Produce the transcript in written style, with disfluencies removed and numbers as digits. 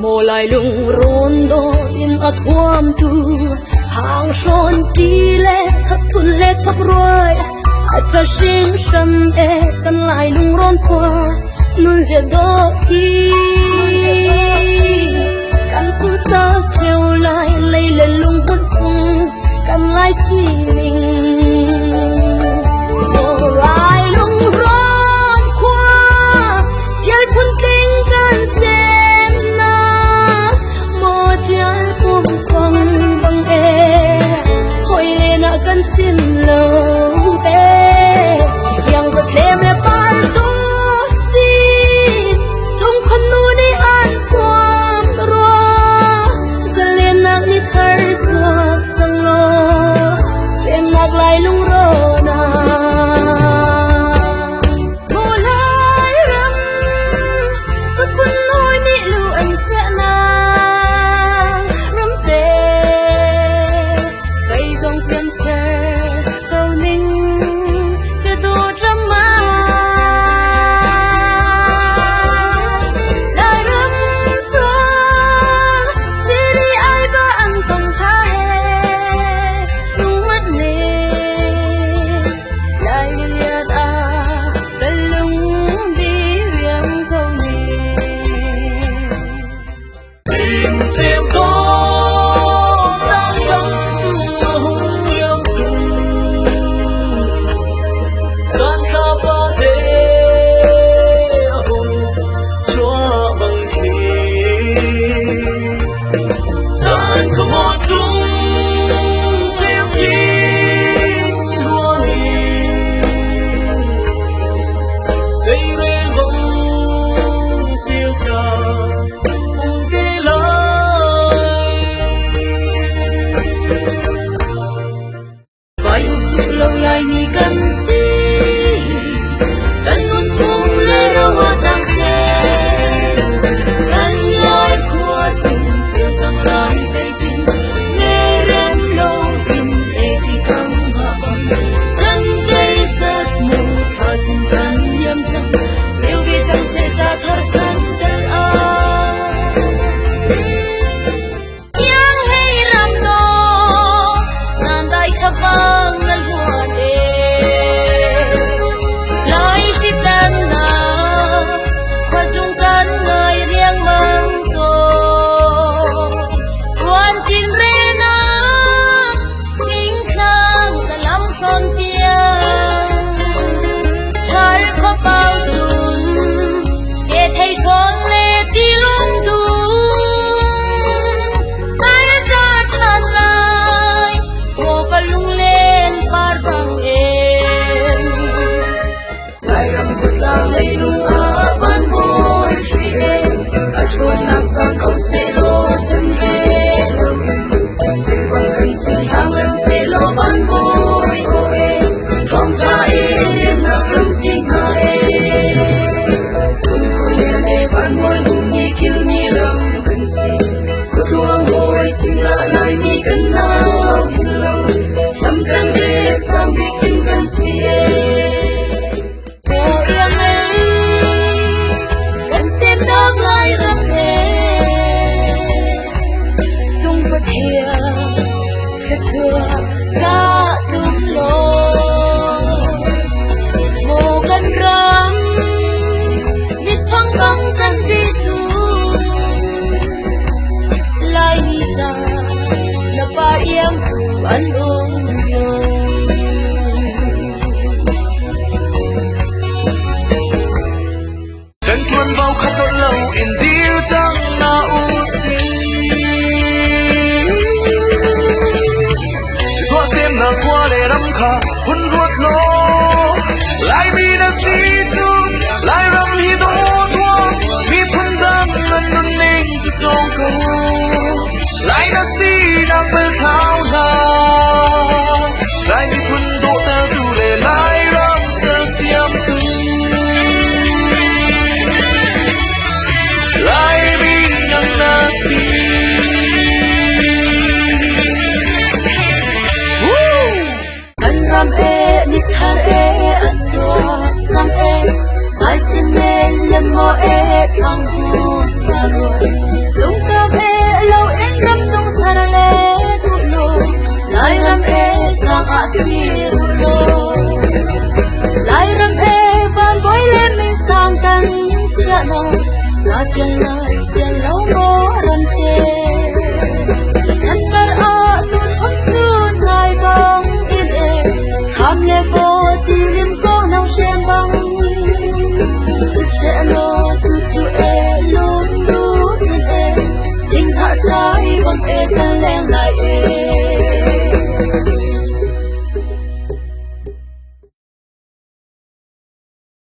mùa lại lùng rôn đô in ở thuam tu hàng son đi lệ thất thun lệ sắp rồi cho sinh sân e cần lại lùng rôn qua nun dệt đô hi cần su sa theo lại lấy lên lùng hôn chung cần lại xì mình mùa lại lùng rôn qua thiên quân tinh cần xem na mùa thiên quân quăng bằng e hồi lên na cần xin lâu e yang giật đêm le ban tu chi trong khăn nu đi an quang ro giờ lên na ni thar chuột chẳng lo xem nạc lại sang a kirulo lai ram e van boy le mi sang tan chia no sa chân